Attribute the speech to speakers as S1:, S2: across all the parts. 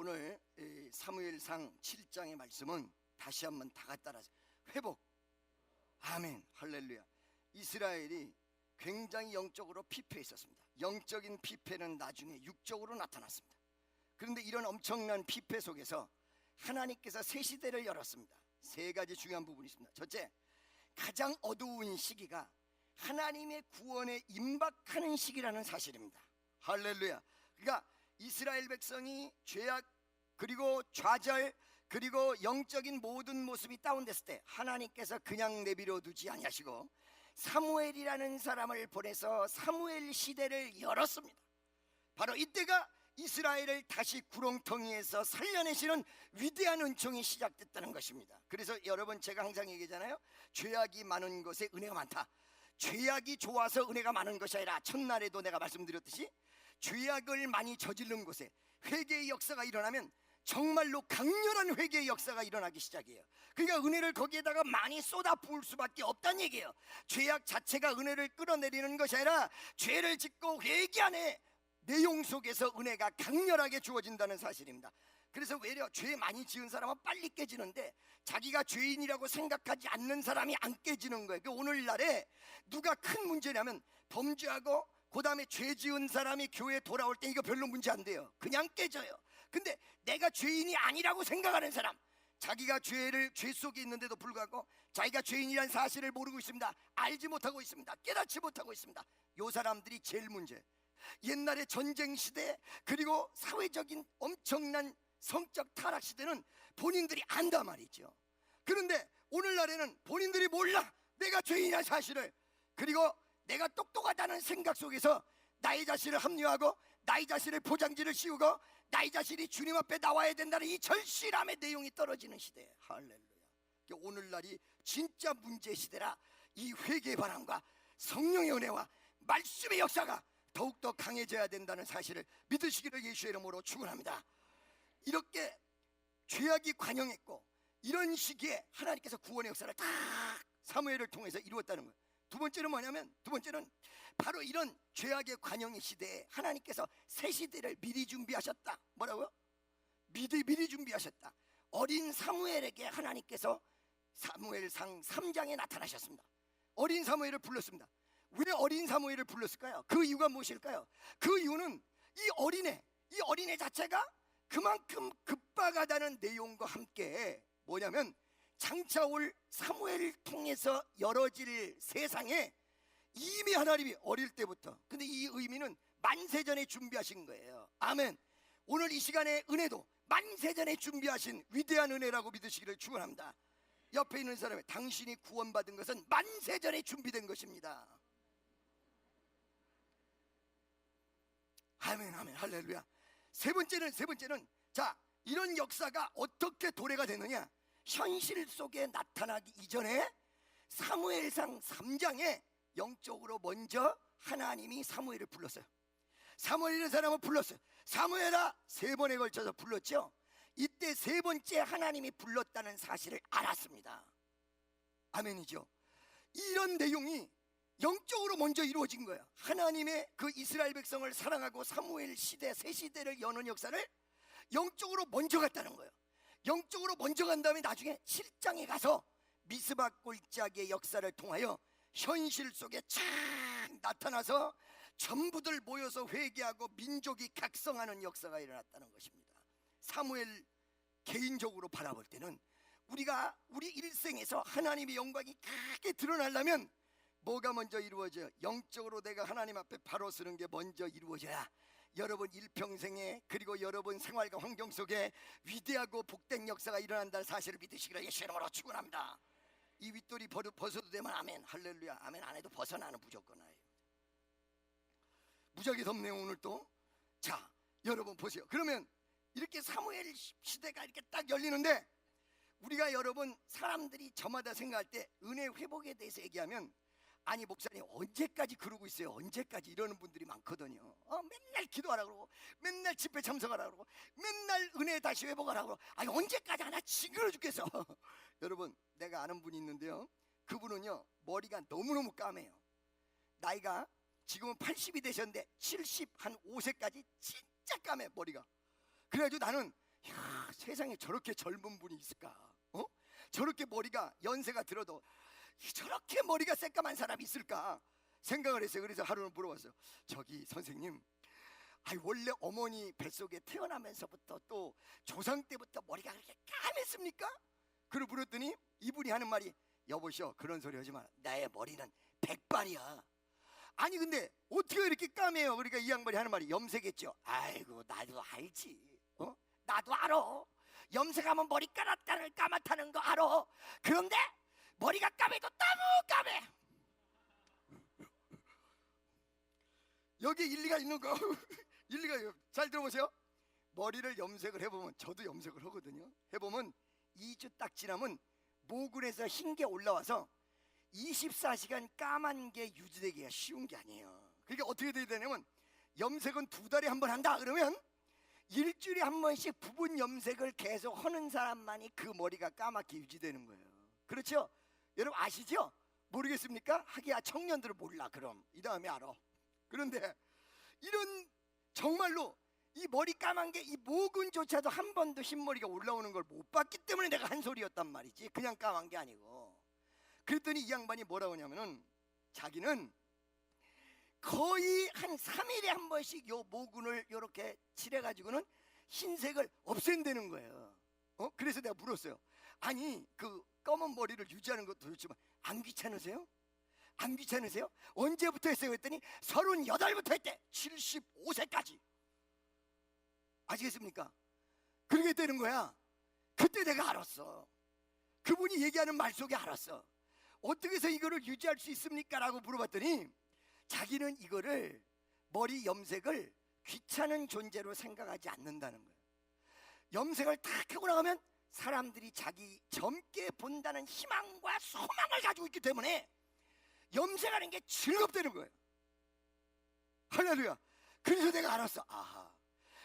S1: 오늘 사무엘상 7장의 말씀은 다시 한번 다 같이 따라서 회복. 아멘, 할렐루야. 이스라엘이 굉장히 영적으로 피폐해 있었습니다. 영적인 피폐는 나중에 육적으로 나타났습니다. 그런데 이런 엄청난 피폐 속에서 하나님께서 새 시대를 열었습니다. 세 가지 중요한 부분이 있습니다. 첫째, 가장 어두운 시기가 하나님의 구원에 임박하는 시기라는 사실입니다. 할렐루야. 그러니까 이스라엘 백성이 죄악 그리고 좌절 그리고 영적인 모든 모습이 다운됐을 때 하나님께서 그냥 내버려 두지 아니하시고 사무엘이라는 사람을 보내서 사무엘 시대를 열었습니다. 바로 이때가 이스라엘을 다시 구렁텅이에서 살려내시는 위대한 은총이 시작됐다는 것입니다. 그래서 여러분, 제가 항상 얘기하잖아요. 죄악이 많은 곳에 은혜가 많다. 죄악이 좋아서 은혜가 많은 것이 아니라, 첫날에도 내가 말씀드렸듯이 죄악을 많이 저지른 곳에 회개의 역사가 일어나면 정말로 강렬한 회개의 역사가 일어나기 시작해요. 그러니까 은혜를 거기에다가 많이 쏟아 부을 수밖에 없다는 얘기예요. 죄악 자체가 은혜를 끌어내리는 것이 아니라 죄를 짓고 회개하는 내용 속에서 은혜가 강렬하게 주어진다는 사실입니다. 그래서 외려 죄 많이 지은 사람은 빨리 깨지는데 자기가 죄인이라고 생각하지 않는 사람이 안 깨지는 거예요. 오늘날에 누가 큰 문제냐면 범죄하고 그 다음에 죄 지은 사람이 교회에 돌아올 때 이거 별로 문제 안 돼요. 그냥 깨져요. 근데 내가 죄인이 아니라고 생각하는 사람, 자기가 죄 속에 있는데도 불구하고 자기가 죄인이라는 사실을 모르고 있습니다. 알지 못하고 있습니다. 깨닫지 못하고 있습니다. 요 사람들이 제일 문제. 옛날에 전쟁 시대 그리고 사회적인 엄청난 성적 타락 시대는 본인들이 안다 말이죠. 그런데 오늘날에는 본인들이 몰라. 내가 죄인이라는 사실을. 그리고 내가 똑똑하다는 생각 속에서 나의 자신을 합리화하고 나의 자신을 포장지를 씌우고 나의 자신이 주님 앞에 나와야 된다는 이 절실함의 내용이 떨어지는 시대예요. 할렐루야. 오늘날이 진짜 문제 시대라 이 회개의 바람과 성령의 은혜와 말씀의 역사가 더욱더 강해져야 된다는 사실을 믿으시기를 예수의 이름으로 축원합니다. 이렇게 죄악이 관영했고 이런 시기에 하나님께서 구원의 역사를 딱 사무엘을 통해서 이루었다는 거예요. 두 번째는 뭐냐면, 두 번째는 바로 이런 죄악의 관영의 시대에 하나님께서 새 시대를 미리 준비하셨다. 뭐라고요? 미리 준비하셨다. 어린 사무엘에게 하나님께서 사무엘상 3장에 나타나셨습니다. 어린 사무엘을 불렀습니다. 왜 어린 사무엘을 불렀을까요? 그 이유가 무엇일까요? 그 이유는 이 어린애 자체가 그만큼 급박하다는 내용과 함께 뭐냐면, 장차 올 사무엘을 통해서 열어질 세상에 이미 하나님이 어릴 때부터, 근데 이 의미는 만세전에 준비하신 거예요. 아멘. 오늘 이 시간의 은혜도 만세전에 준비하신 위대한 은혜라고 믿으시기를 축원합니다. 옆에 있는 사람이, 당신이 구원받은 것은 만세전에 준비된 것입니다. 아멘, 아멘, 할렐루야. 세 번째는 자, 이런 역사가 어떻게 도래가 되느냐? 현실 속에 나타나기 이전에 사무엘상 3장에 영적으로 먼저 하나님이 사무엘을 불렀어요. 사무엘이라는 사람을 불렀어요. 사무엘아, 3번에 걸쳐서 불렀죠. 이때 세 번째 하나님이 불렀다는 사실을 알았습니다. 아멘이죠. 이런 내용이 영적으로 먼저 이루어진 거예요. 하나님의 그 이스라엘 백성을 사랑하고 사무엘 시대, 새 시대를 여는 역사를 영적으로 먼저 갔다는 거예요. 영적으로 먼저 간 다음에 나중에 7장에 가서 미스바 골짜기의 역사를 통하여 현실 속에 착 나타나서 전부들 모여서 회개하고 민족이 각성하는 역사가 일어났다는 것입니다. 사무엘 개인적으로 바라볼 때는 우리가 우리 일생에서 하나님의 영광이 크게 드러나려면 뭐가 먼저 이루어져요? 영적으로 내가 하나님 앞에 바로 서는 게 먼저 이루어져야 여러분 일평생에, 그리고 여러분 생활과 환경 속에 위대하고 복된 역사가 일어난다는 사실을 믿으시기를 예수의 이름으로 축원합니다. 이 윗돌이 벗어도 되면 아멘, 할렐루야. 아멘 안 해도 벗어나는 무조건 아예요. 무지하게 덥네요 오늘 또. 자, 여러분 보세요. 그러면 이렇게 사무엘 시대가 이렇게 딱 열리는데, 우리가 여러분 사람들이 저마다 생각할 때 은혜 회복에 대해서 얘기하면, 아니 목사님 언제까지 그러고 있어요? 언제까지? 이러는 분들이 많거든요. 맨날 기도하라 그러고 맨날 집회 참석하라 그러고 맨날 은혜 다시 회복하라 그러고, 아니 언제까지 하나 징그러 죽겠어. 여러분, 내가 아는 분이 있는데요, 그분은요 머리가 너무너무 까매요. 나이가 지금은 80이 되셨는데 70 한 5세까지 진짜 까매 머리가. 그래가지고 나는 야, 세상에 저렇게 젊은 분이 있을까? 저렇게 머리가 연세가 들어도 저렇게 머리가 새까만 사람이 있을까 생각을 했어요. 그래서 하루는 물어봤어요. 저기 선생님, 원래 어머니 뱃속에 태어나면서부터 또 조상 때부터 머리가 그렇게 까맸습니까? 그걸 물었더니 이분이 하는 말이, 여보시오, 그런 소리 하지 마라. 나의 머리는 백발이야. 아니 근데 어떻게 이렇게 까매요? 그러니까 이 양반이 하는 말이, 염색했죠. 아이고, 나도 알지. 나도 알아. 염색하면 머리 까맣다는 거 알아. 그런데 머리가 까매도 너무 까매. 여기 일리가 있는 거 일리가, 잘 들어보세요. 머리를 염색을 해보면, 저도 염색을 하거든요. 해보면 2주 딱 지나면 모근에서 흰 게 올라와서 24시간 까만 게 유지되기가 쉬운 게 아니에요. 그러니까 어떻게 돼야 되냐면, 염색은 2달에 한 번 한다 그러면 일주일에 한 번씩 부분 염색을 계속 하는 사람만이 그 머리가 까맣게 유지되는 거예요. 그렇죠? 여러분 아시죠? 모르겠습니까? 하기야 청년들은 몰라. 그럼 이 다음에 알아. 그런데 이런, 정말로 이 머리 까만 게 이 모근조차도 한 번도 흰머리가 올라오는 걸 못 봤기 때문에 내가 한 소리였단 말이지, 그냥 까만 게 아니고. 그랬더니 이 양반이 뭐라고 하냐면은, 자기는 거의 한 3일에 한 번씩 요 모근을 요렇게 칠해가지고는 흰색을 없앤다는 거예요. 그래서 내가 물었어요. 아니 그 검은 머리를 유지하는 것도 좋지만 안 귀찮으세요? 안 귀찮으세요? 언제부터 했어요? 했더니 38부터 했대. 75세까지. 아시겠습니까? 그렇게 되는 거야. 그때 내가 알았어. 그분이 얘기하는 말 속에 알았어. 어떻게 해서 이거를 유지할 수 있습니까? 라고 물어봤더니 자기는 이거를, 머리 염색을 귀찮은 존재로 생각하지 않는다는 거예요. 염색을 탁 하고 나가면 사람들이 자기 젊게 본다는 희망과 소망을 가지고 있기 때문에 염색하는 게 즐겁다는 거예요. 할렐루야. 그래서 내가 알았어. 아하,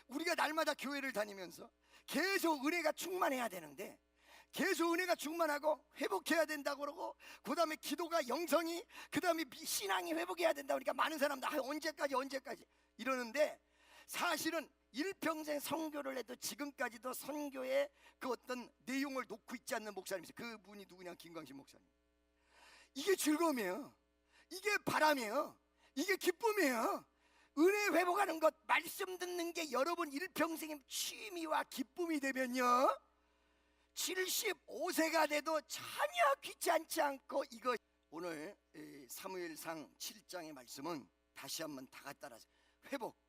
S1: 우리가 날마다 교회를 다니면서 계속 은혜가 충만해야 되는데, 계속 은혜가 충만하고 회복해야 된다고 그러고, 그 다음에 기도가 영성이, 그 다음에 신앙이 회복해야 된다 그러니까 많은 사람들 언제까지 이러는데, 사실은 일평생 선교를 해도 지금까지도 선교의 그 어떤 내용을 놓고 있지 않는 목사님이세요. 그분이 누구냐? 김광신 목사님. 이게 즐거움이에요. 이게 바람이에요. 이게 기쁨이에요. 은혜 회복하는 것, 말씀 듣는 게 여러분 일평생의 취미와 기쁨이 되면요, 75세가 돼도 전혀 귀찮지 않고, 이거 오늘 사무엘상 7장의 말씀은 다시 한번 다 갖다 회복.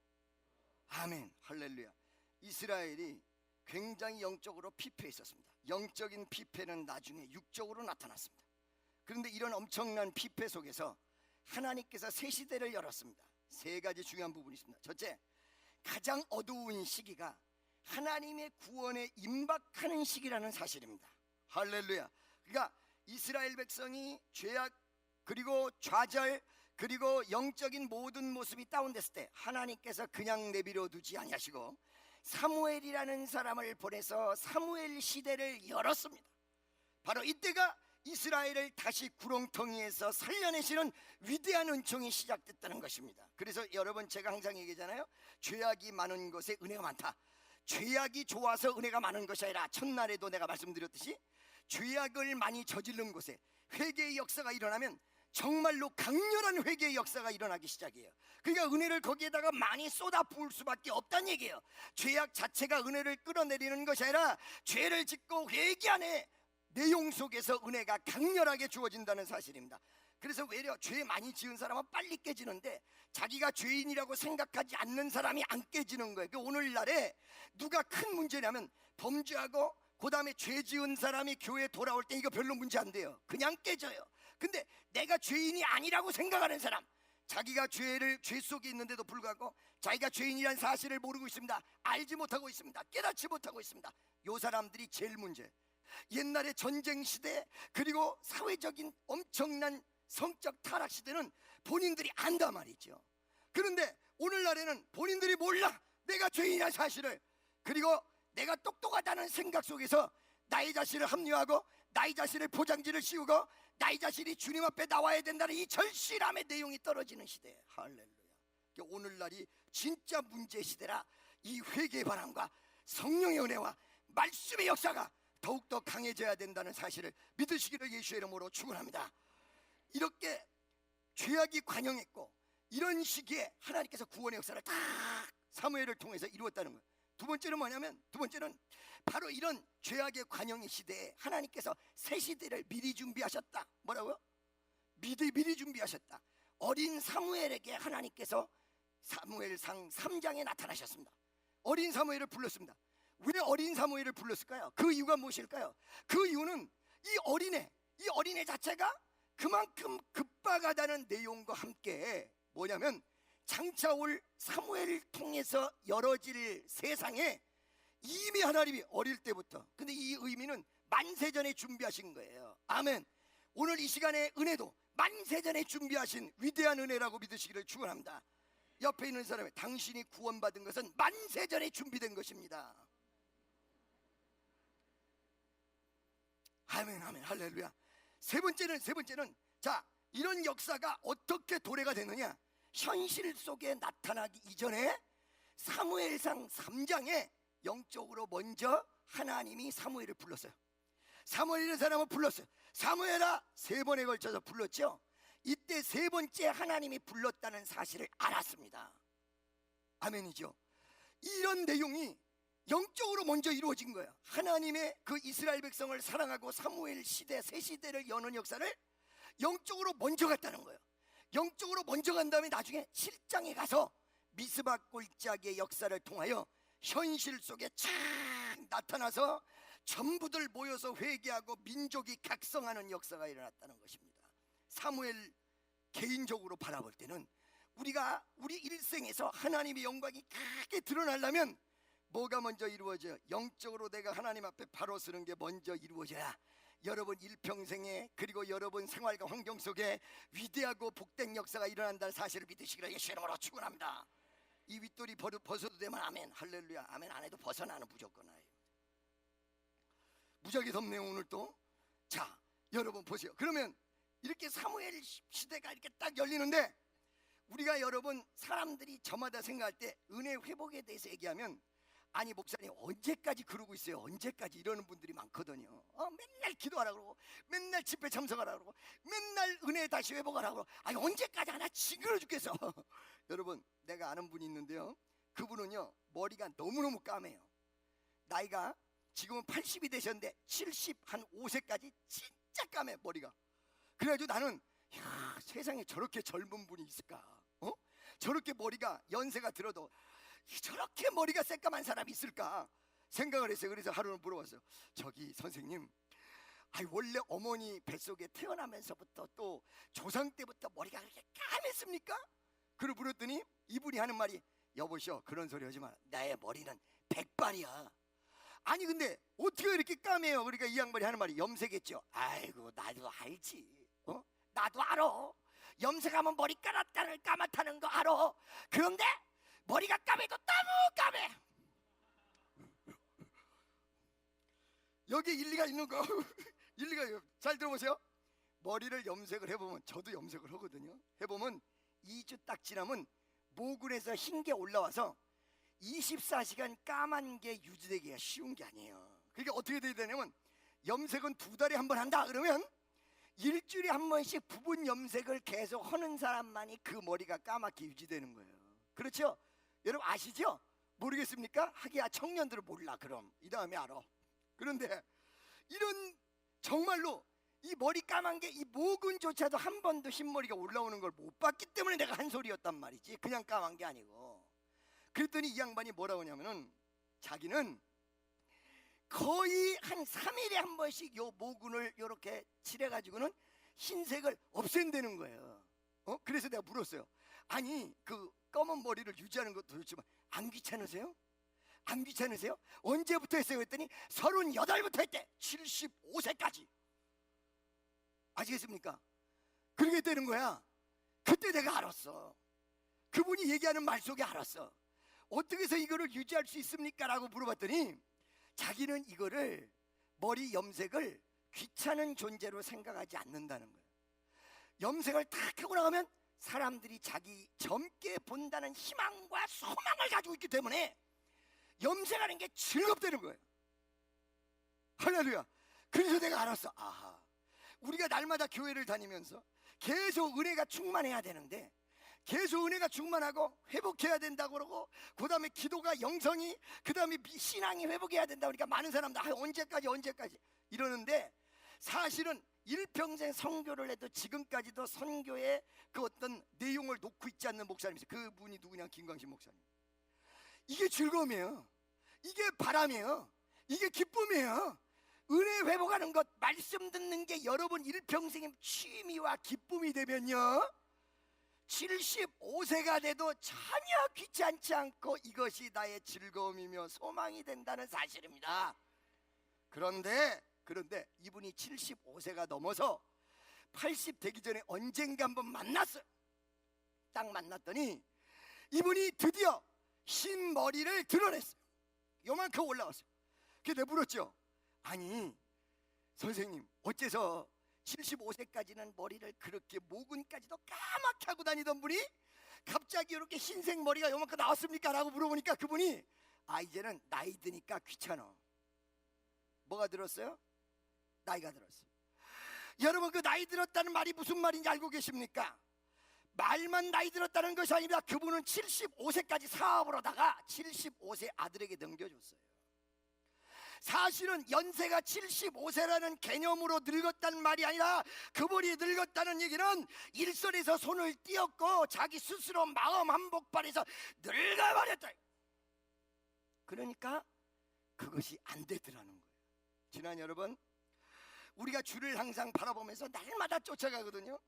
S1: 아멘, 할렐루야. 이스라엘이 굉장히 영적으로 피폐했었습니다. 영적인 피폐는 나중에 육적으로 나타났습니다. 그런데 이런 엄청난 피폐 속에서 하나님께서 새 시대를 열었습니다. 3가지 중요한 부분이 있습니다. 첫째, 가장 어두운 시기가 하나님의 구원에 임박하는 시기라는 사실입니다. 할렐루야. 그러니까 이스라엘 백성이 죄악, 그리고 좌절, 그리고 영적인 모든 모습이 다운됐을 때 하나님께서 그냥 내버려 두지 아니하시고 사무엘이라는 사람을 보내서 사무엘 시대를 열었습니다. 바로 이때가 이스라엘을 다시 구렁텅이에서 살려내시는 위대한 은총이 시작됐다는 것입니다. 그래서 여러분, 제가 항상 얘기하잖아요. 죄악이 많은 곳에 은혜가 많다. 죄악이 좋아서 은혜가 많은 것이 아니라, 첫날에도 내가 말씀드렸듯이 죄악을 많이 저지른 곳에 회개의 역사가 일어나면 정말로 강렬한 회개의 역사가 일어나기 시작해요. 그러니까 은혜를 거기에다가 많이 쏟아 부을 수밖에 없다는 얘기예요. 죄악 자체가 은혜를 끌어내리는 것이 아니라 죄를 짓고 회개하는 내용 속에서 은혜가 강렬하게 주어진다는 사실입니다. 그래서 외려 죄 많이 지은 사람은 빨리 깨지는데, 자기가 죄인이라고 생각하지 않는 사람이 안 깨지는 거예요. 오늘날에 누가 큰 문제냐면, 범죄하고 그 다음에 죄 지은 사람이 교회에 돌아올 때 이거 별로 문제 안 돼요. 그냥 깨져요. 근데 내가 죄인이 아니라고 생각하는 사람, 자기가 죄 속에 있는데도 불구하고 자기가 죄인이라는 사실을 모르고 있습니다. 알지 못하고 있습니다. 깨닫지 못하고 있습니다. 요 사람들이 제일 문제. 옛날에 전쟁 시대, 그리고 사회적인 엄청난 성적 타락 시대는 본인들이 안다 말이죠. 그런데 오늘날에는 본인들이 몰라, 내가 죄인이라는 사실을. 그리고 내가 똑똑하다는 생각 속에서 나의 자신을 합리화하고 나의 자신의 포장지를 씌우고 나의 자신이 주님 앞에 나와야 된다는 이 절실함의 내용이 떨어지는 시대. 할렐루야. 오늘날이 진짜 문제 시대라, 이 회개의 바람과 성령의 은혜와 말씀의 역사가 더욱더 강해져야 된다는 사실을 믿으시기를 예수의 이름으로 축원합니다. 이렇게 죄악이 관영했고 이런 시기에 하나님께서 구원의 역사를 다 사무엘을 통해서 이루었다는 거예요. 두 번째는 뭐냐면, 두 번째는 바로 이런 죄악의 관영의 시대에 하나님께서 새 시대를 미리 준비하셨다. 뭐라고요? 미리 준비하셨다. 어린 사무엘에게 하나님께서 사무엘상 3장에 나타나셨습니다. 어린 사무엘을 불렀습니다. 왜 어린 사무엘을 불렀을까요? 그 이유가 무엇일까요? 그 이유는 이 어린애 자체가 그만큼 급박하다는 내용과 함께 뭐냐면, 장차 올 사무엘을 통해서 열어질 세상에 이미 하나님이 어릴 때부터, 근데 이 의미는 만세전에 준비하신 거예요. 아멘. 오늘 이 시간의 은혜도 만세전에 준비하신 위대한 은혜라고 믿으시기를 축원합니다. 옆에 있는 사람이, 당신이 구원받은 것은 만세전에 준비된 것입니다. 아멘, 아멘, 할렐루야. 세 번째는 자, 이런 역사가 어떻게 도래가 되느냐? 현실 속에 나타나기 이전에 사무엘상 3장에 영적으로 먼저 하나님이 사무엘을 불렀어요. 사무엘이라는 사람을 불렀어요. 사무엘아, 3번에 걸쳐서 불렀죠. 이때 세 번째 하나님이 불렀다는 사실을 알았습니다. 아멘이죠. 이런 내용이 영적으로 먼저 이루어진 거예요. 하나님의 그 이스라엘 백성을 사랑하고 사무엘 시대, 새 시대를 여는 역사를 영적으로 먼저 갔다는 거예요. 영적으로 먼저 간 다음에 나중에 7장에 가서 미스바 골짜기의 역사를 통하여 현실 속에 착 나타나서 전부들 모여서 회개하고 민족이 각성하는 역사가 일어났다는 것입니다. 사무엘 개인적으로 바라볼 때는 우리가 우리 일생에서 하나님의 영광이 크게 드러나려면 뭐가 먼저 이루어져요? 영적으로 내가 하나님 앞에 바로 서는 게 먼저 이루어져야 여러분 일평생에, 그리고 여러분 생활과 환경 속에 위대하고 복된 역사가 일어난다는 사실을 믿으시기를 예수의 이름으로 축원합니다. 이 윗돌이 벗어도 되면 아멘, 할렐루야. 아멘 안 해도 벗어나는 무조건 아예요. 무지하게 덥네요 오늘 또. 자, 여러분 보세요. 그러면 이렇게 사무엘 시대가 이렇게 딱 열리는데, 우리가 여러분 사람들이 저마다 생각할 때 은혜 회복에 대해서 얘기하면, 아니 목사님 언제까지 그러고 있어요? 언제까지? 이러는 분들이 많거든요. 맨날 기도하라 그러고, 맨날 집회 참석하라 그러고, 맨날 은혜 다시 회복하라 그러고, 아니 언제까지 하나 징그러 죽겠어. 여러분, 내가 아는 분이 있는데요, 그분은요 머리가 너무너무 까매요. 나이가 지금은 80이 되셨는데 75세까지 진짜 까매 머리가. 그래가지고 나는, 야, 세상에 저렇게 젊은 분이 있을까? 저렇게 머리가 연세가 들어도 저렇게 머리가 새까만 사람이 있을까 생각을 했어요. 그래서 하루는 물어봤어요. 저기 선생님, 원래 어머니 뱃속에 태어나면서부터 또 조상 때부터 머리가 그렇게 까맸습니까? 그러고 물었더니 이분이 하는 말이, 여보시오, 그런 소리 하지 마라. 나의 머리는 백발이야. 아니 근데 어떻게 이렇게 까매요? 그러니까 이 양반이 하는 말이 염색했죠. 아이고 나도 알지. 나도 알아. 염색하면 머리 까맣다는 거 알아. 그런데 머리가 까매도 너무 까매. 여기 일리가 있는 거. 일리가, 잘 들어보세요. 머리를 염색을 해보면, 저도 염색을 하거든요. 해보면 2주 딱 지나면 모근에서 흰 게 올라와서 24시간 까만 게 유지되기가 쉬운 게 아니에요. 그러니까 어떻게 돼야 되냐면, 염색은 2달에 한 번 한다 그러면 일주일에 한 번씩 부분 염색을 계속 하는 사람만이 그 머리가 까맣게 유지되는 거예요. 그렇죠? 여러분 아시죠? 모르겠습니까? 하기야 청년들은 몰라. 그럼 이 다음에 알아. 그런데 이런 정말로 이 머리 까만 게, 이 모근조차도 한 번도 흰머리가 올라오는 걸 못 봤기 때문에 내가 한 소리였단 말이지, 그냥 까만 게 아니고. 그랬더니 이 양반이 뭐라고 하냐면은, 자기는 거의 한 3일에 한 번씩 요 모근을 요렇게 칠해가지고는 흰색을 없앤다는 거예요. 그래서 내가 물었어요. 아니 그 검은 머리를 유지하는 것도 좋지만 안 귀찮으세요? 안 귀찮으세요? 언제부터 했어요? 했더니 38부터 했대. 75세까지. 아시겠습니까? 그렇게 되는 거야. 그때 내가 알았어. 그분이 얘기하는 말 속에 알았어. 어떻게 해서 이거를 유지할 수 있습니까? 라고 물어봤더니 자기는 이거를, 머리 염색을 귀찮은 존재로 생각하지 않는다는 거예요. 염색을 딱 하고 나가면 사람들이 자기 젊게 본다는 희망과 소망을 가지고 있기 때문에 염색하는 게 즐겁다는 거예요. 할렐루야. 그래서 내가 알았어. 아하, 우리가 날마다 교회를 다니면서 계속 은혜가 충만해야 되는데, 계속 은혜가 충만하고 회복해야 된다고 그러고, 그 다음에 기도가 영성이, 그 다음에 신앙이 회복해야 된다 그러니까 많은 사람들 언제까지 이러는데, 사실은 일평생 선교를 해도 지금까지도 선교의 그 어떤 내용을 놓고 있지 않는 목사님이세요. 그분이 누구냐? 김광신 목사님. 이게 즐거움이에요. 이게 바람이에요. 이게 기쁨이에요. 은혜 회복하는 것, 말씀 듣는 게 여러분 일평생의 취미와 기쁨이 되면요, 75세가 돼도 전혀 귀찮지 않고 이것이 나의 즐거움이며 소망이 된다는 사실입니다. 그런데 이분이 75세가 넘어서 80 되기 전에 언젠가 한번 만났어요. 딱 만났더니 이분이 드디어 흰 머리를 드러냈어요. 요만큼 올라왔어요. 그래서 내가 물었죠. 아니 선생님, 어째서 75세까지는 머리를 그렇게 목은까지도 까맣게 하고 다니던 분이 갑자기 이렇게 흰색 머리가 요만큼 나왔습니까? 라고 물어보니까 그분이, 이제는 나이 드니까 귀찮아. 뭐가 들었어요? 나이가 들었어요. 여러분, 그 나이 들었다는 말이 무슨 말인지 알고 계십니까? 말만 나이 들었다는 것이 아닙니다. 그분은 75세까지 사업을 하다가 75세 아들에게 넘겨줬어요. 사실은 연세가 75세라는 개념으로 늙었다는 말이 아니라, 그분이 늙었다는 얘기는 일선에서 손을 띄었고 자기 스스로 마음 한복판에서 늙어버렸다. 그러니까 그것이 안 되더라는 거예요. 지난 여러분, 우리가 주를 항상 바라보면서 날마다 쫓아가거든요.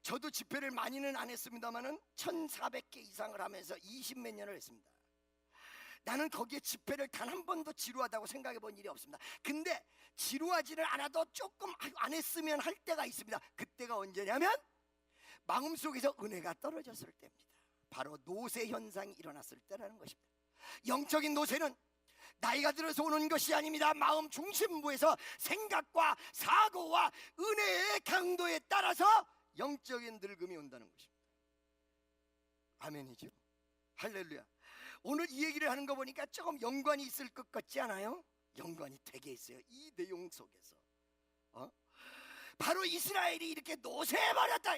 S1: 저도 집회를 많이는 안 했습니다만은 1400개 이상을 하면서 20몇 년을 했습니다. 나는 거기에 집회를 단 한 번도 지루하다고 생각해 본 일이 없습니다. 근데 지루하지는 않아도 조금 안 했으면 할 때가 있습니다. 그때가 언제냐면 마음속에서 은혜가 떨어졌을 때입니다. 바로 노쇠 현상이 일어났을 때라는 것입니다. 영적인 노쇠는 나이가 들어서 오는 것이 아닙니다. 마음 중심부에서 생각과 사고와 은혜의 강도에 따라서 영적인 늙음이 온다는 것입니다. 아멘이죠. 할렐루야. 오늘 이 얘기를 하는 거 보니까 조금 연관이 있을 것 같지 않아요? 연관이 되게 있어요. 이 내용 속에서 바로 이스라엘이 이렇게 노쇠해버렸다.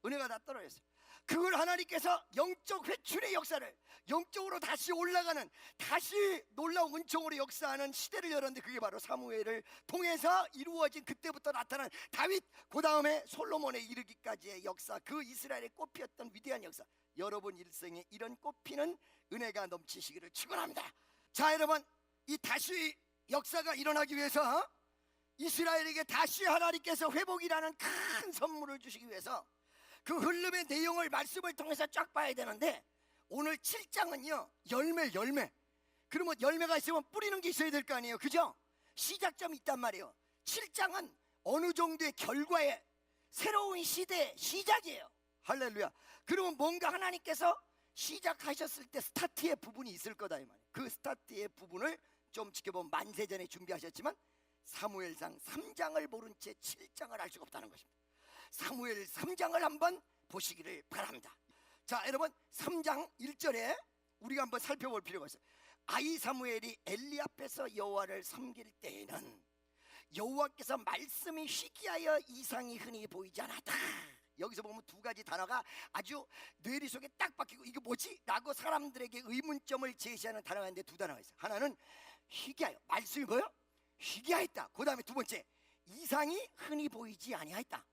S1: 은혜가 다 떨어졌어요. 그걸 하나님께서 영적 회출의 역사를, 영적으로 다시 올라가는, 다시 놀라운 은총으로 역사하는 시대를 열었는데, 그게 바로 사무엘을 통해서 이루어진, 그때부터 나타난 다윗, 그 다음에 솔로몬에 이르기까지의 역사, 그 이스라엘의 꽃피었던 위대한 역사. 여러분 일생에 이런 꽃피는 은혜가 넘치시기를 축원합니다. 자 여러분, 이 다시 역사가 일어나기 위해서 이스라엘에게 다시 하나님께서 회복이라는 큰 선물을 주시기 위해서 그 흐름의 내용을 말씀을 통해서 쫙 봐야 되는데, 오늘 7장은요 열매. 그러면 열매가 있으면 뿌리는 게 있어야 될 거 아니에요, 그죠? 시작점이 있단 말이에요. 7장은 어느 정도의 결과의 새로운 시대의 시작이에요. 할렐루야. 그러면 뭔가 하나님께서 시작하셨을 때 스타트의 부분이 있을 거다 이 말이에요. 그 스타트의 부분을 좀 지켜보면 만세전에 준비하셨지만 사무엘상 3장을 모른 채 7장을 알 수가 없다는 것입니다. 사무엘 3장을 한번 보시기를 바랍니다. 자 여러분, 3장 1절에 우리가 한번 살펴볼 필요가 있어요. 아이 사무엘이 엘리 앞에서 여호와를 섬길 때에는 여호와께서 말씀이 희귀하여 이상이 흔히 보이지 않았다. 여기서 보면 두 가지 단어가 아주 뇌리 속에 딱 박히고, 이거 뭐지? 라고 사람들에게 의문점을 제시하는 단어가 있는데, 두 단어가 있어요. 하나는 희귀하여, 말씀이 뭐요? 희귀하였다. 그 다음에 두 번째, 이상이 흔히 보이지 아니하였다.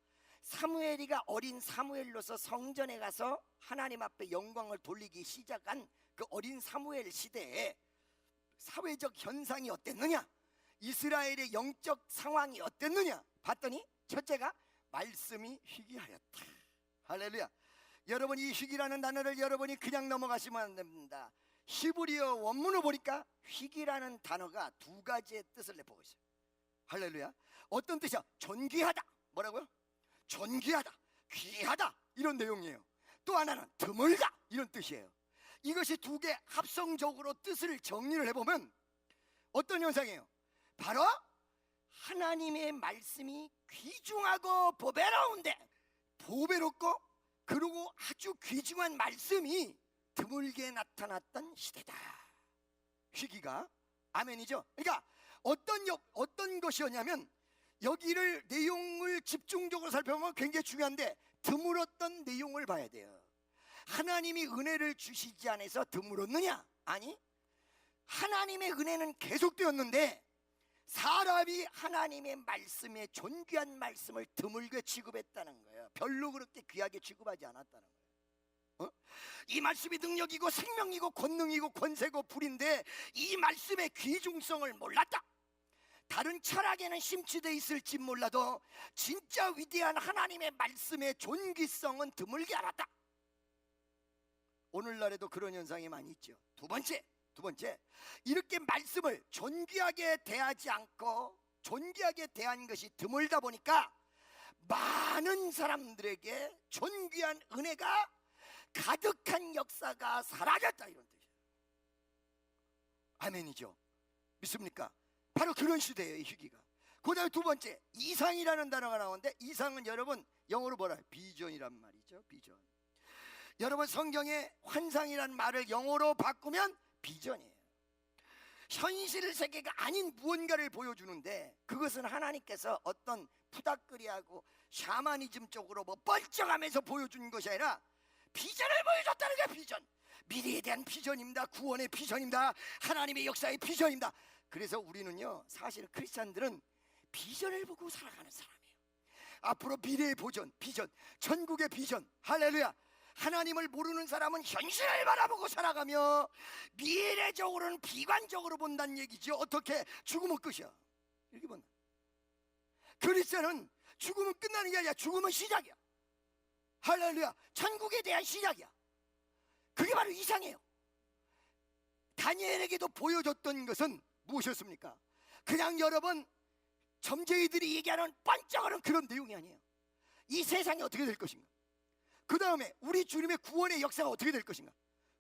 S1: 사무엘이가 어린 사무엘로서 성전에 가서 하나님 앞에 영광을 돌리기 시작한 그 어린 사무엘 시대에 사회적 현상이 어땠느냐, 이스라엘의 영적 상황이 어땠느냐 봤더니, 첫째가 말씀이 희귀하였다. 할렐루야. 여러분, 이 희귀라는 단어를 여러분이 그냥 넘어가시면 안 됩니다. 히브리어 원문을 보니까 희귀라는 단어가 두 가지의 뜻을 내보고 있어요. 할렐루야. 어떤 뜻이야? 존귀하다. 뭐라고요? 존귀하다, 귀하다, 이런 내용이에요. 또 하나는 드물다, 이런 뜻이에요. 이것이 두 개 합성적으로 뜻을 정리를 해보면 어떤 현상이에요? 바로 하나님의 말씀이 귀중하고 보배로운데, 보배롭고 그리고 아주 귀중한 말씀이 드물게 나타났던 시대다. 희귀가. 아멘이죠. 그러니까 어떤 것이었냐면, 여기를 내용을 집중적으로 살펴보면 굉장히 중요한데 드물었던 내용을 봐야 돼요. 하나님이 은혜를 주시지 않아서 드물었느냐? 아니, 하나님의 은혜는 계속되었는데 사람이 하나님의 말씀에, 존귀한 말씀을 드물게 취급했다는 거예요. 별로 그렇게 귀하게 취급하지 않았다는 거예요. 이 말씀이 능력이고 생명이고 권능이고 권세고 불인데 이 말씀의 귀중성을 몰랐다. 다른 철학에는 심취되어 있을지 몰라도 진짜 위대한 하나님의 말씀의 존귀성은 드물게 알았다. 오늘날에도 그런 현상이 많이 있죠. 두 번째, 이렇게 말씀을 존귀하게 대하지 않고 존귀하게 대한 것이 드물다 보니까 많은 사람들에게 존귀한 은혜가 가득한 역사가 사라졌다, 이런 뜻이에요. 아멘이죠. 믿습니까? 바로 그런 시대예요, 이 희귀가. 그 다음에 두 번째, 이상이라는 단어가 나오는데, 이상은 여러분 영어로 뭐라 해요? 비전이란 말이죠. 비전. 여러분 성경에 환상이란 말을 영어로 바꾸면 비전이에요. 현실 세계가 아닌 무언가를 보여주는데, 그것은 하나님께서 어떤 푸닥거리하고 샤머니즘 쪽으로 뭐 뻘쩍하면서 보여준 것이 아니라 비전을 보여줬다는 거야. 비전. 미래에 대한 비전입니다. 구원의 비전입니다. 하나님의 역사의 비전입니다. 그래서 우리는요, 사실 크리스찬들은 비전을 보고 살아가는 사람이에요. 앞으로 미래의 비전, 천국의 비전. 할렐루야. 하나님을 모르는 사람은 현실을 바라보고 살아가며 미래적으로는 비관적으로 본다는 얘기죠. 어떻게? 죽으면 끝이야, 이렇게 본다. 크리스찬은 죽으면 끝나는 게 아니라 죽으면 시작이야. 할렐루야. 천국에 대한 시작이야. 그게 바로 이상이에요. 다니엘에게도 보여줬던 것은 무엇이었습니까? 그냥 여러분 점쟁이들이 얘기하는 반짝하는 그런 내용이 아니에요. 이 세상이 어떻게 될 것인가, 그 다음에 우리 주님의 구원의 역사가 어떻게 될 것인가,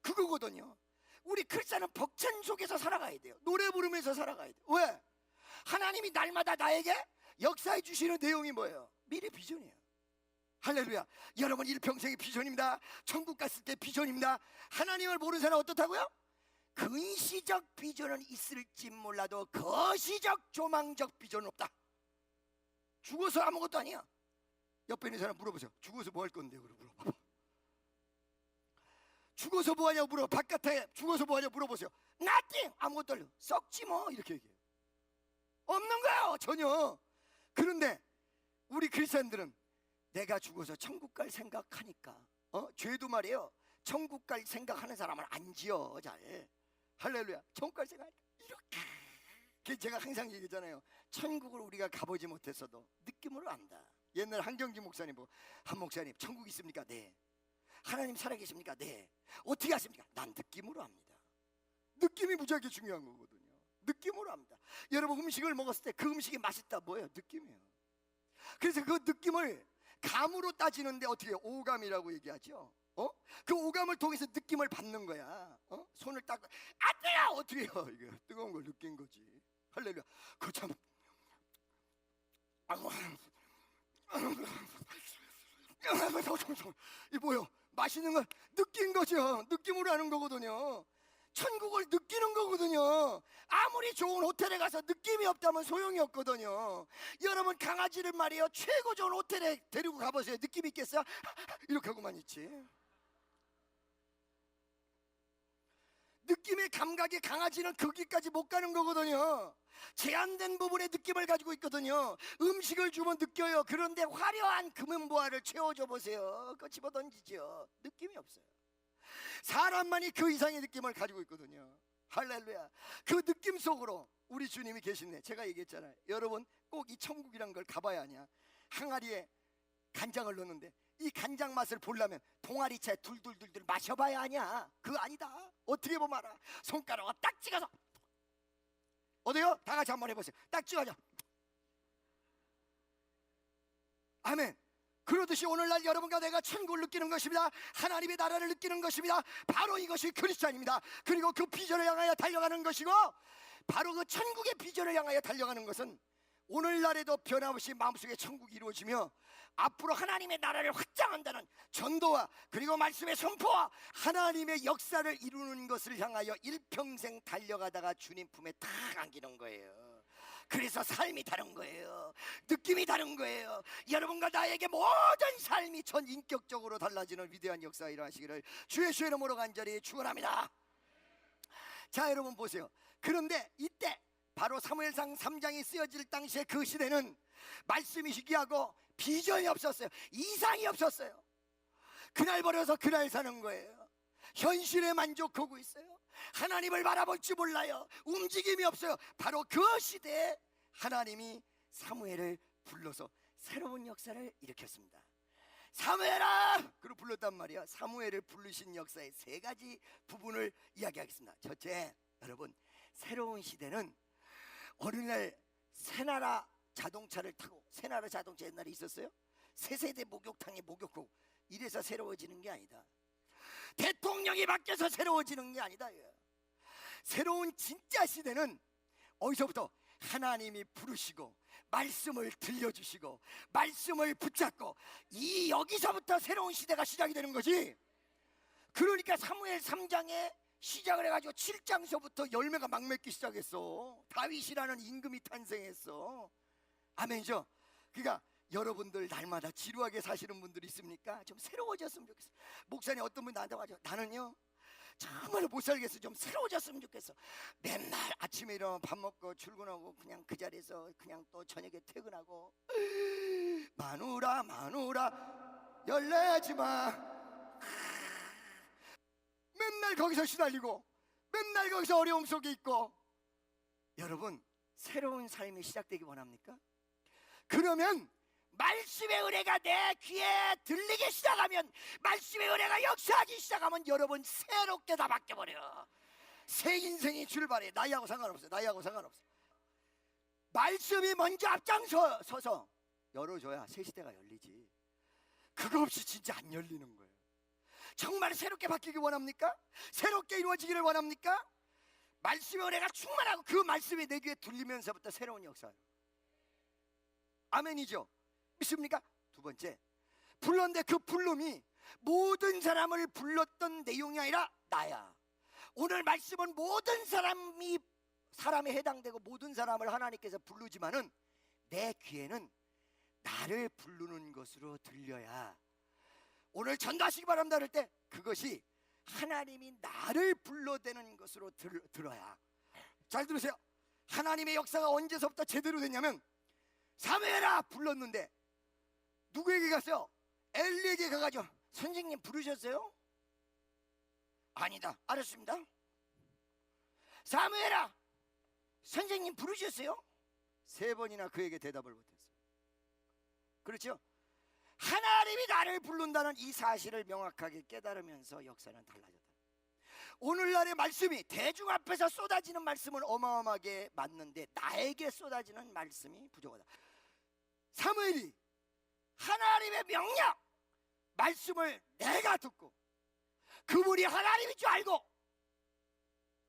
S1: 그거거든요. 우리 크리스찬은 벅찬 속에서 살아가야 돼요. 노래 부르면서 살아가야 돼요. 왜? 하나님이 날마다 나에게 역사해 주시는 내용이 뭐예요? 미래 비전이에요. 할렐루야. 여러분 일평생의 비전입니다. 천국 갔을 때 비전입니다. 하나님을 모르는 사람은 어떻다고요? 근시적 비전은 있을지 몰라도 거시적 조망적 비전은 없다. 죽어서 아무것도 아니야. 옆에 있는 사람 물어보세요. 죽어서 뭐 할 건데? 물어봐. 죽어서 뭐 하냐고 물어. 바깥에 죽어서 뭐 하냐고 물어보세요. Nothing. 아무것도 안 해. 썩지 뭐, 이렇게 얘기해요. 없는 거예요, 전혀. 그런데 우리 크리스찬들은 내가 죽어서 천국 갈 생각하니까, 죄도 말이에요, 천국 갈 생각하는 사람은 안 지어 잘. 할렐루야. 천국 갈 생각 이렇게. 제가 항상 얘기하잖아요. 천국을 우리가 가보지 못했어도 느낌으로 안다. 옛날 한경지 목사님 보고, 한 목사님 천국 있습니까? 네. 하나님 살아계십니까? 네. 어떻게 아십니까? 난 느낌으로 압니다. 느낌이 무지하게 중요한 거거든요. 느낌으로 압니다. 여러분 음식을 먹었을 때 그 음식이 맛있다, 뭐예요? 느낌이에요. 그래서 그 느낌을 감으로 따지는데 어떻게 해요? 오감이라고 얘기하죠. 그 오감을 통해서 느낌을 받는 거야. 손을 딱, 뜨거워! 어떻게 해요? 이거 뜨거운 걸 느낀 거지. 할렐루야. 그 참, 이 뭐요? 맛있는 걸 느낀 거죠. 느낌으로 하는 거거든요. 천국을 느끼는 거거든요. 아무리 좋은 호텔에 가서 느낌이 없다면 소용이 없거든요. 여러분 강아지를 말이에요, 최고 좋은 호텔에 데리고 가보세요. 느낌 있겠어요? 이렇게 하고만 있지. 느낌의 감각이 강아지는 거기까지 못 가는 거거든요. 제한된 부분의 느낌을 가지고 있거든요. 음식을 주면 느껴요. 그런데 화려한 금은보화를 채워줘 보세요. 그거 집어던지죠. 느낌이 없어요. 사람만이 그 이상의 느낌을 가지고 있거든요. 할렐루야. 그 느낌 속으로 우리 주님이 계시네. 제가 얘기했잖아요. 여러분 꼭 이 천국이란 걸 가봐야 하냐. 항아리에 간장을 넣는데 이 간장 맛을 보려면 동아리차에 둘둘둘둘 마셔봐야 하냐. 그거 아니다. 어떻게 보면 알아. 손가락을 딱 찍어서, 어때요? 다 같이 한번 해보세요. 딱 찍어줘. 아멘. 그러듯이 오늘날 여러분과 내가 천국을 느끼는 것입니다. 하나님의 나라를 느끼는 것입니다. 바로 이것이 크리스찬입니다. 그리고 그 비전을 향하여 달려가는 것이고, 바로 그 천국의 비전을 향하여 달려가는 것은 오늘날에도 변함없이 마음속에 천국이 이루어지며 앞으로 하나님의 나라를 확장한다는 전도와 그리고 말씀의 선포와 하나님의 역사를 이루는 것을 향하여 일평생 달려가다가 주님 품에 탁 안기는 거예요. 그래서 삶이 다른 거예요. 느낌이 다른 거예요. 여러분과 나에게 모든 삶이 전 인격적으로 달라지는 위대한 역사가 일어나시기를 주의 이름으로 간절히 축원합니다. 자, 여러분 보세요. 그런데 이때 바로 사무엘상 3장이 쓰여질 당시에 그 시대는 말씀이 희귀하고 비전이 없었어요. 이상이 없었어요. 그날 버려서 그날 사는 거예요. 현실에 만족하고 있어요. 하나님을 바라볼 줄 몰라요. 움직임이 없어요. 바로 그 시대에 하나님이 사무엘을 불러서 새로운 역사를 일으켰습니다. 사무엘아! 그리고 불렀단 말이야. 사무엘을 부르신 역사의 세 가지 부분을 이야기하겠습니다. 첫째, 여러분, 새로운 시대는 어느 날 새나라 자동차를 타고, 새나라 자동차 옛날에 있었어요? 새세대 목욕탕에 목욕하고 이래서 새로워지는 게 아니다. 대통령이 바뀌어서 새로워지는 게 아니다. 새로운 진짜 시대는 어디서부터? 하나님이 부르시고 말씀을 들려주시고 말씀을 붙잡고 여기서부터 새로운 시대가 시작이 되는 거지. 그러니까 사무엘 3장에 시작을 해가지고 7장서부터 열매가 막 맺기 시작했어. 다윗이라는 임금이 탄생했어. 아멘이죠? 그러니까 여러분들 날마다 지루하게 사시는 분들이 있습니까? 좀 새로워졌으면 좋겠어. 목사님 어떤 분이 나한테 와서 나는요 정말 못 살겠어. 좀 새로워졌으면 좋겠어. 맨날 아침에 일어나면 밥 먹고 출근하고 그냥 그 자리에서 그냥 또 저녁에 퇴근하고 마누라 열내지마 맨날 거기서 시달리고 맨날 거기서 어려움 속에 있고. 여러분, 새로운 삶이 시작되기 원합니까? 그러면 말씀의 은혜가 내 귀에 들리기 시작하면, 말씀의 은혜가 역사하기 시작하면 여러분 새롭게 다 바뀌어버려. 새 인생이 출발해. 나이하고 상관없어. 나이하고 상관없어. 말씀이 먼저 앞장서서 열어줘야 새 시대가 열리지. 그거 없이 진짜 안 열리는 거예요. 정말 새롭게 바뀌기 원합니까? 새롭게 이루어지기를 원합니까? 말씀의 은혜가 충만하고 그 말씀이 내 귀에 들리면서부터 새로운 역사예요. 아멘이죠? 믿습니까? 두 번째, 불렀는데 그 부름이 모든 사람을 불렀던 내용이 아니라 나야. 오늘 말씀은 모든 사람에 해당되고 모든 사람을 하나님께서 부르지만은 내 귀에는 나를 부르는 것으로 들려야. 오늘 전도하시기 바랍니다 할 때 그것이 하나님이 나를 불러대는 것으로 들어야. 잘 들으세요. 하나님의 역사가 언제서부터 제대로 됐냐면 사무엘아 불렀는데 누구에게 갔어요? 엘리에게 가가지고 선생님 부르셨어요? 아니다. 알았습니다. 사무엘아 선생님 부르셨어요? 3번이나 그에게 대답을 못했어요. 그렇죠? 하나님이 나를 부른다는 이 사실을 명확하게 깨달으면서 역사는 달라졌다. 오늘날의 말씀이 대중 앞에서 쏟아지는 말씀은 어마어마하게 맞는데 나에게 쏟아지는 말씀이 부족하다. 사무엘이 하나님의 명령 말씀을 내가 듣고 그분이 하나님인 줄 알고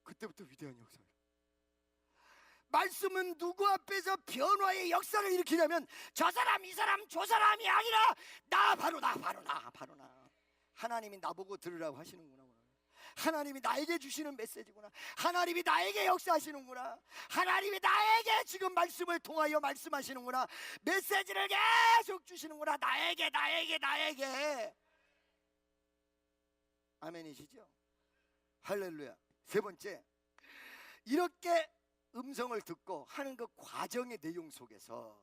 S1: 그때부터 위대한 역사를. 말씀은 누구 앞에서 변화의 역사를 일으키냐면 저 사람 이 사람 저 사람이 아니라 나 바로 나. 하나님이 나보고 들으라고 하시는구나. 하나님이 나에게 주시는 메시지구나. 하나님이 나에게 역사하시는구나. 하나님이 나에게 지금 말씀을 통하여 말씀하시는구나. 메시지를 계속 주시는구나. 나에게. 아멘이시죠? 할렐루야. 세 번째, 이렇게 음성을 듣고 하는 그 과정의 내용 속에서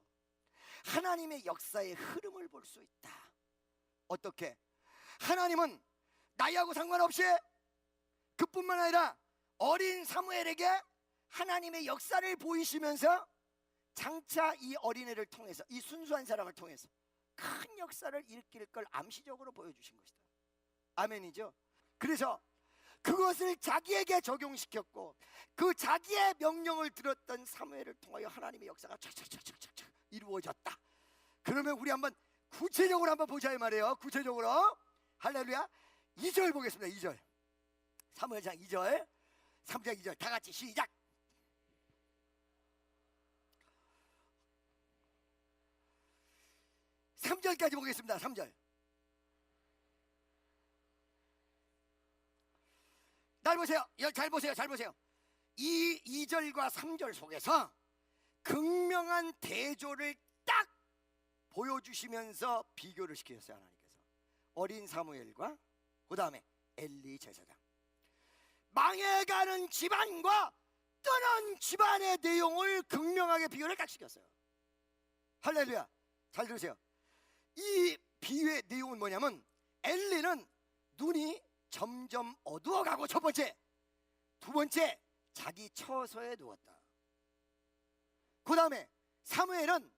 S1: 하나님의 역사의 흐름을 볼 수 있다. 어떻게? 하나님은 나이하고 상관없이 그뿐만 아니라 어린 사무엘에게 하나님의 역사를 보이시면서 장차 이 어린애를 통해서, 이 순수한 사람을 통해서 큰 역사를 일으킬 걸 암시적으로 보여주신 것이다. 아멘이죠? 그래서 그것을 자기에게 적용시켰고 그 자기의 명령을 들었던 사무엘을 통하여 하나님의 역사가 착착착착착 이루어졌다. 그러면 우리 한번 구체적으로 한번 보자 이 말이에요. 구체적으로 할렐루야. 2절 보겠습니다. 2절 사무엘상 2절 3장 2절 다 같이 시작. 3절까지 보겠습니다. 3절. 날 보세요. 잘 보세요. 잘 보세요. 이 2절과 3절 속에서 극명한 대조를 딱 보여주시면서 비교를 시키셨어요. 하나님께서 어린 사무엘과 그 다음에 엘리 제사장, 망해가는 집안과 떠난 집안의 내용을 극명하게 비교를 딱 시켰어요. 할렐루야. 잘 들으세요. 이 비유의 내용은 뭐냐면 엘리는 눈이 점점 어두워가고, 첫 번째. 두 번째, 자기 처소에 누웠다. 그 다음에 사무엘은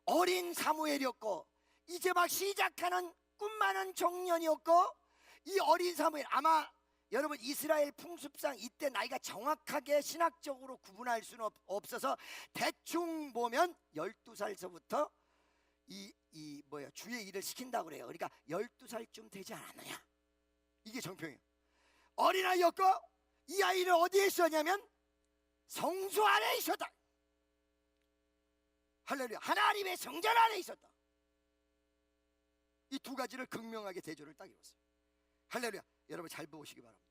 S1: 어린 사무엘이었고 이제 막 시작하는 꿈 많은 청년이었고, 이 어린 사무엘, 아마 여러분 이스라엘 풍습상 이때 나이가 정확하게 신학적으로 구분할 수는 없어서 대충 보면 12살서부터 주의 일을 시킨다고 그래요. 그러니까 12살쯤 되지 않았느냐, 이게 정평이에요. 어린아이였고 이 아이를 어디에 있었냐면 성소 안에 있었다. 할렐루야. 하나님의 성전 안에 있었다. 이 두 가지를 극명하게 대조를 딱 이뤘어요. 할렐루야. 여러분 잘 보시기 바랍니다.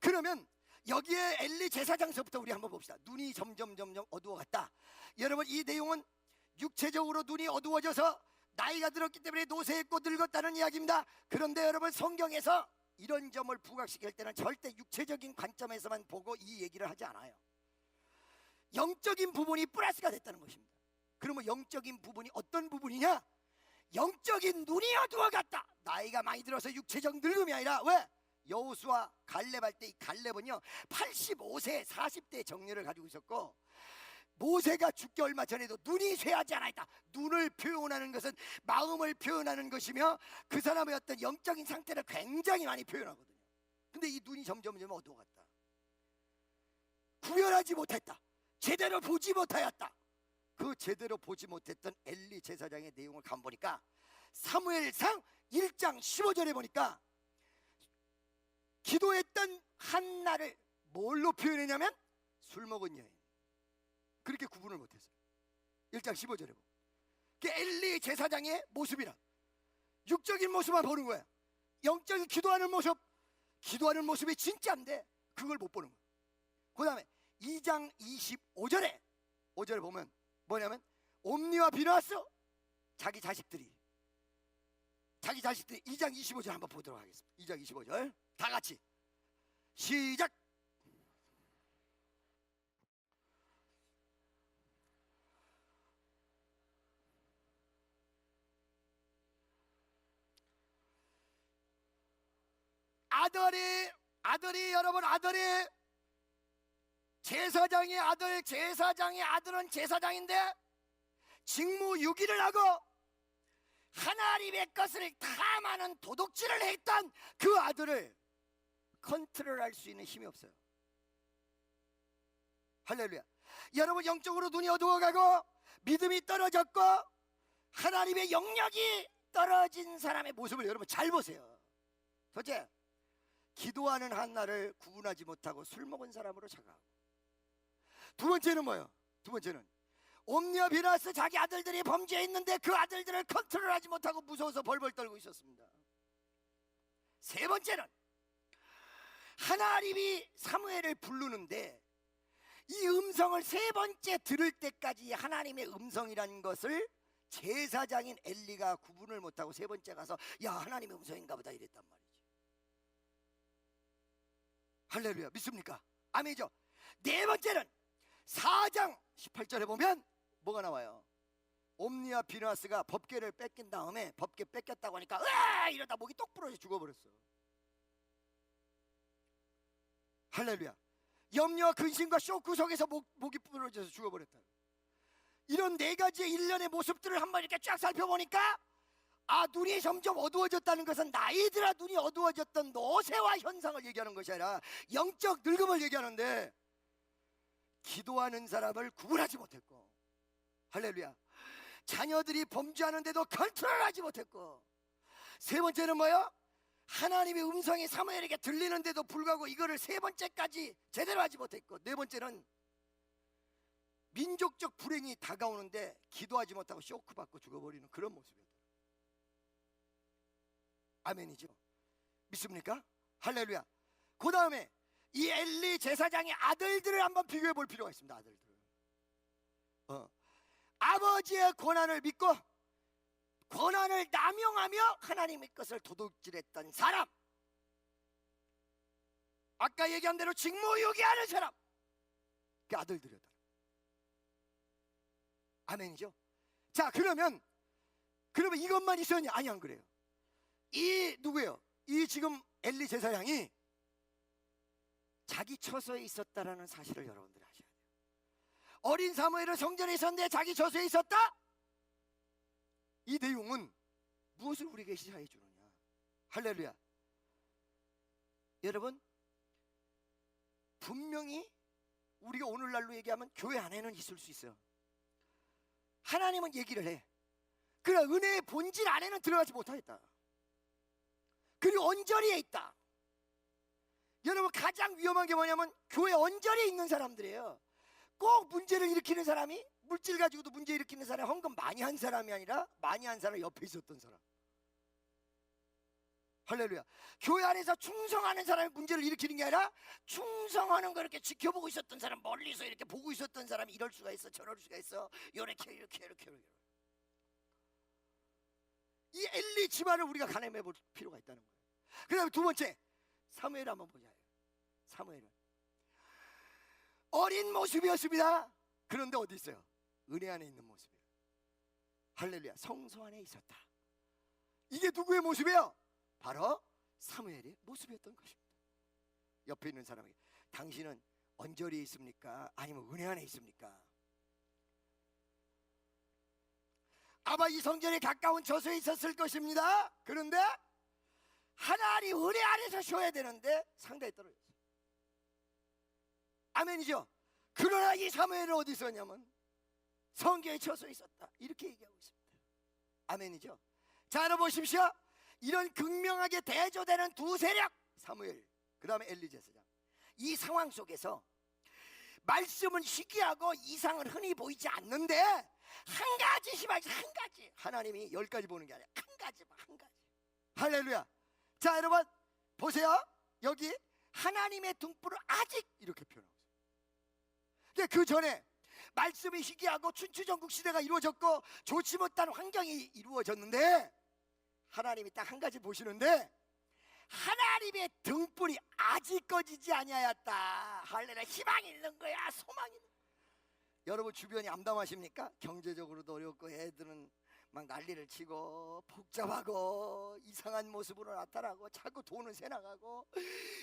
S1: 그러면 여기에 엘리 제사장서부터 우리 한번 봅시다. 눈이 점점 어두워갔다. 여러분 이 내용은 육체적으로 눈이 어두워져서 나이가 들었기 때문에 노쇠했고 늙었다는 이야기입니다. 그런데 여러분 성경에서 이런 점을 부각시킬 때는 절대 육체적인 관점에서만 보고 이 얘기를 하지 않아요. 영적인 부분이 플러스가 됐다는 것입니다. 그러면 영적인 부분이 어떤 부분이냐? 영적인 눈이 어두워갔다. 나이가 많이 들어서 육체적 늙음이 아니라, 왜? 여호수아 갈렙 할 때 이 갈렙은요 85세 40대 정렬을 가지고 있었고, 모세가 죽기 얼마 전에도 눈이 쇠하지 않았다. 눈을 표현하는 것은 마음을 표현하는 것이며 그 사람의 어떤 영적인 상태를 굉장히 많이 표현하거든요. 근데 이 눈이 점점 어두워갔다. 구별하지 못했다. 제대로 보지 못하였다. 그 제대로 보지 못했던 엘리 제사장의 내용을 가보니까 사무엘상 1장 15절에 보니까 기도했던 한나를 뭘로 표현했냐면 술 먹은 여인, 그렇게 구분을 못했어요. 1장 15절에 보면 엘리 제사장의 모습이라 육적인 모습만 보는 거야. 영적인 기도하는 모습이 진짜인데 그걸 못 보는 거야. 그 다음에 2장 25절에 5절에 보면 뭐냐면 옴니와 비나스 자기 자식들이 2장 25절 한번 보도록 하겠습니다. 2장 25절 다 같이 시작. 아들이 제사장의 아들은 제사장인데 직무유기를 하고 하나님의 것을 탐하는 도둑질을 했던 그 아들을 컨트롤할 수 있는 힘이 없어요. 할렐루야. 여러분 영적으로 눈이 어두워가고 믿음이 떨어졌고 하나님의 영역이 떨어진 사람의 모습을 여러분 잘 보세요. 첫째, 기도하는 한나를 구분하지 못하고 술 먹은 사람으로 착각하고, 두 번째는 뭐예요? 두 번째는 옴니와 비나스 자기 아들들이 범죄했는데 그 아들들을 컨트롤하지 못하고 무서워서 벌벌 떨고 있었습니다. 세 번째는 하나님이 사무엘을 부르는데 이 음성을 세 번째 들을 때까지 하나님의 음성이라는 것을 제사장인 엘리가 구분을 못하고 세 번째 가서 야 하나님의 음성인가 보다 이랬단 말이지. 할렐루야. 믿습니까? 아멘이죠. 네 번째는 4장 18절에 보면 뭐가 나와요? 옴니와 비나스가 법궤를 뺏긴 다음에 법궤 뺏겼다고 하니까 으아! 이러다 목이 똑 부러져 죽어버렸어. 할렐루야. 염려와 근심과 쇼크 속에서 목이 부러져서 죽어버렸다. 이런 네 가지의 일련의 모습들을 한번 이렇게 쫙 살펴보니까 눈이 점점 어두워졌다는 것은 나이 들어 눈이 어두워졌던 노쇠화 현상을 얘기하는 것이 아니라 영적 늙음을 얘기하는데 기도하는 사람을 구분하지 못했고, 할렐루야, 자녀들이 범죄하는데도 컨트롤하지 못했고, 세 번째는 뭐요? 하나님의 음성이 사무엘에게 들리는데도 불구하고 이거를 세 번째까지 제대로 하지 못했고, 네 번째는 민족적 불행이 다가오는데 기도하지 못하고 쇼크받고 죽어버리는 그런 모습이었다. 아멘이죠. 믿습니까? 할렐루야. 그 다음에 이 엘리 제사장의 아들들을 한번 비교해 볼 필요가 있습니다. 아들들. 아버지의 권한을 믿고 권한을 남용하며 하나님의 것을 도둑질했던 사람, 아까 얘기한 대로 직무유기하는 사람, 그 아들들이었다. 아멘이죠. 자, 그러면 이것만 있었냐? 아니, 안 그래요. 이 누구예요? 이 지금 엘리 제사장이 자기 처소에 있었다라는 사실을 여러분들이 아셔야 돼요. 어린 사무엘은 성전에 있었는데 자기 처소에 있었다? 이 내용은 무엇을 우리에게 시사해 주느냐? 할렐루야. 여러분, 분명히 우리가 오늘날로 얘기하면 교회 안에는 있을 수 있어요. 하나님은 얘기를 해. 그러나 은혜의 본질 안에는 들어가지 못하겠다. 그리고 언저리에 있다. 여러분, 가장 위험한 게 뭐냐면 교회 언저리에 있는 사람들이에요. 꼭 문제를 일으키는 사람이, 물질 가지고도 문제 일으키는 사람이 헌금 많이 한 사람이 아니라 많이 한 사람 옆에 있었던 사람. 할렐루야. 교회 안에서 충성하는 사람이 문제를 일으키는 게 아니라 충성하는 거 이렇게 지켜보고 있었던 사람, 멀리서 이렇게 보고 있었던 사람이 이럴 수가 있어, 저럴 수가 있어, 이렇게. 이 엘리 집안을 우리가 가늠해 볼 필요가 있다는 거예요. 그 다음에 두 번째, 사무엘 한번 보자. 사무엘은 어린 모습이었습니다. 그런데 어디 있어요? 은혜 안에 있는 모습이에요. 할렐루야. 성소 안에 있었다. 이게 누구의 모습이에요? 바로 사무엘의 모습이었던 것입니다. 옆에 있는 사람에게, 당신은 언저리에 있습니까? 아니면 은혜 안에 있습니까? 아마 이 성전에 가까운 저수에 있었을 것입니다. 그런데 하나님 은혜 안에서 쉬어야 되는데 상당히 떨어졌어요. 아멘이죠. 그러나 이 사무엘은 어디 있었냐면 성경에 처소에 있었다, 이렇게 얘기하고 있습니다. 아멘이죠. 자, 여러분 보십시오. 이런 극명하게 대조되는 두 세력, 사무엘, 그 다음에 엘리 제사장, 이 상황 속에서 말씀은 희귀하고 이상은 흔히 보이지 않는데 한 가지 희망이, 한 가지, 하나님이 10가지 보는 게 아니라 한 가지. 할렐루야. 자, 여러분 보세요. 여기 하나님의 등불을 아직 이렇게 표현하고 있어요. 그 전에 말씀이 희귀하고 춘추전국 시대가 이루어졌고 좋지 못한 환경이 이루어졌는데 하나님이 딱 한 가지 보시는데 하나님의 등불이 아직 꺼지지 아니하였다. 할렐루야. 희망이 있는 거야, 소망이 있는 거야. 여러분 주변이 암담하십니까? 경제적으로도 어렵고 애들은 막 난리를 치고 복잡하고 이상한 모습으로 나타나고 자꾸 돈은 새나가고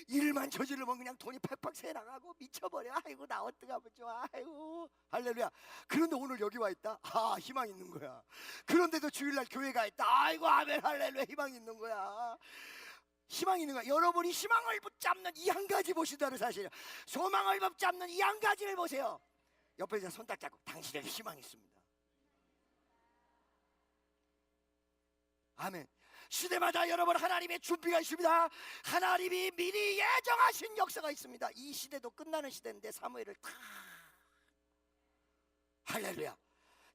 S1: 일만 저지르면 그냥 돈이 팍팍 새나가고 미쳐버려. 아이고, 나 어떡하면 좋아. 아이고, 할렐루야. 그런데 오늘 여기 와 있다. 아, 희망 있는 거야. 그런데도 주일날 교회 가 있다. 아이고, 아멘, 할렐루야. 희망 있는 거야. 희망 있는 거야. 여러분이 희망을 붙잡는 이 한 가지 보시다는 사실이에요. 소망을 붙잡는 이 한 가지를 보세요. 옆에서 손 딱 잡고, 당신에게 희망이 있습니다. 아멘. 시대마다 여러분 하나님의 준비가 있습니다. 하나님이 미리 예정하신 역사가 있습니다. 이 시대도 끝나는 시대인데 사무엘을 다, 할렐루야.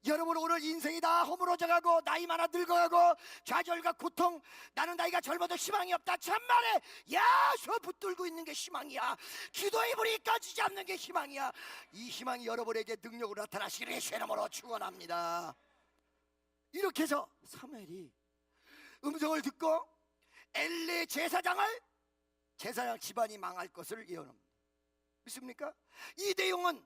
S1: 여러분 오늘 인생이 다 허물어져가고 나이 많아 늙어가고 좌절과 고통, 나는 나이가 젊어도 희망이 없다, 참말에 야수 붙들고 있는 게 희망이야. 기도의 불이 꺼지지 않는 게 희망이야. 이 희망이 여러분에게 능력으로 나타나시기를 예수의 이름으로 축원합니다. 이렇게 해서 사무엘이 음성을 듣고 엘리 제사장 집안이 망할 것을 예언합니다. 믿습니까? 이 내용은